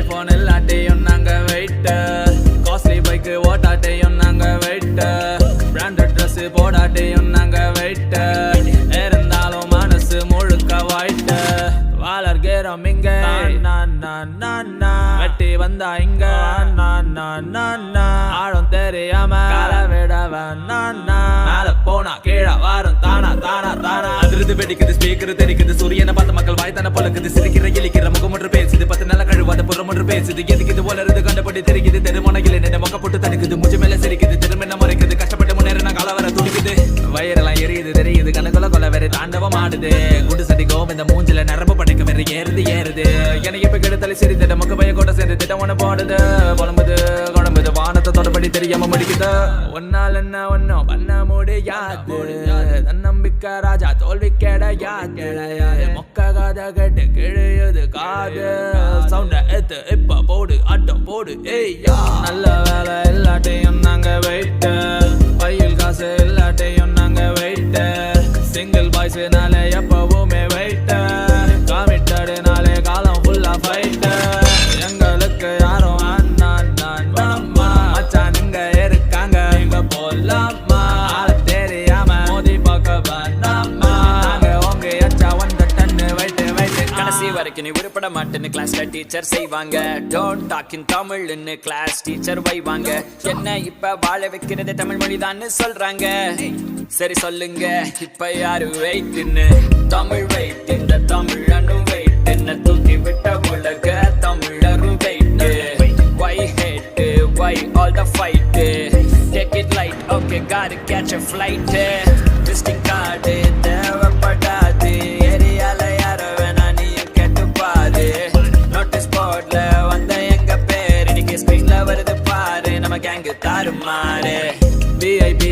iPhone இல்லாட்டியும் நாங்க wait costly bike ஓட்டாட்டியும் நாங்க வெயிட் பிராண்டட் ட்ரெஸ் போடாட்டியும் நாங்க வெயிட் இருந்தாலும் மனசு முழுக்க வாயிட்ட வளர்கிறோம் இங்க வெட்டி வந்தா இங்க ஆடும் தெரியாம விடவன் மேல போனா கீழே வரும் தானா தானா தானா அதிர்ந்து வெடிக்குது ஸ்பீக்கர் தெரிக்குது சூரியனை பார்த்த மக்கள் வாய்த்தான பழக்குது சிரிக்கிற இழிக்கிற முகம் ஒன்று பேசுது 10 நாள கழுவாத புறம் ஒன்று பேசுது எதுக்குது வளருது கண்டபடி தெரிக்குது தெருமுனையில் என்ன மொக்க போட்டு தடுக்குது முஜு மேல சிரிக்குது திரும்ப மறைக்குது கஷ்டப்பட்டு முன்னேற நான் கால வர துடிக்குது வயிறெல்லாம் எரியுது தெரியுது கணக்குள்ள கொள்ள வேற தாண்டவம் ஆடுது குடு சடி கோவிந்த மூஞ்சில நரம்பு படைக்க வேற ஏறுது எனக்கு இப்ப கெடுத்தலை சரி திட்ட மக்க பைய கூட சேர்ந்து திட்டம் ஒண்ணு போடுது குழம்புது வானத்தை தொடப்படி தெரியாம முடிக்குது ஒன்னால என்ன ஒன்னும் பண்ண முடியாது தன்னம்பிக்கை ராஜா தோல்வி கிடையாது மொக்க காத கட்டு கிழியுது காது சவுண்ட எத்து இப்ப போடு ஆட்டம் போடு ஏய் நல்ல வேலை இல்லாட்டையும் நாங்க வெயிட் பையில் காசு இல்லாட்டையும் நாங்க வெயிட் சிங்கிள் பாய்ஸ்னால எப்பவுமே வெயிட் காமிட்டடுனாலே காலம் ஃபுல்லா ஃபைட் எங்களுக்கு யாரும் மச்சானுங்க இருக்காங்க இங்க போலாமா தெரியாம மோதி பார்க்க வேண்டாமா நாங்க உங்க எச்சா வந்த டன்னு வெயிட் கடைசி வரைக்கும் நீ உருப்பட மாட்டேன்னு கிளாஸ்ல டீச்சர் செய்வாங்க டோன்ட் டாக் இன் தமிழ்னு கிளாஸ் டீச்சர் வைவாங்க என்ன இப்ப வாழ வைக்கிறது தமிழ் மொழிதான்னு சொல்றாங்க சரி சொல்லுங்க இப்ப யாரு வெயிட்னு தமிழ் வெயிட் இந்த தமிழனு வெயிட் என்ன தூக்கி விட்ட உலக தமிழரும் wait why hate why all the fight take it light okay gotta catch a flight visiting card தேவைப்படாது ஏரியால யார வேணா நீயும் கேட்டு பாரு நோட்டீஸ் போர்ட்ல வந்த எங்க பேர் இன்னைக்கு ஸ்கிரீன்ல வருது பாரு நம்ம கேங்கு தாறுமாறு VIP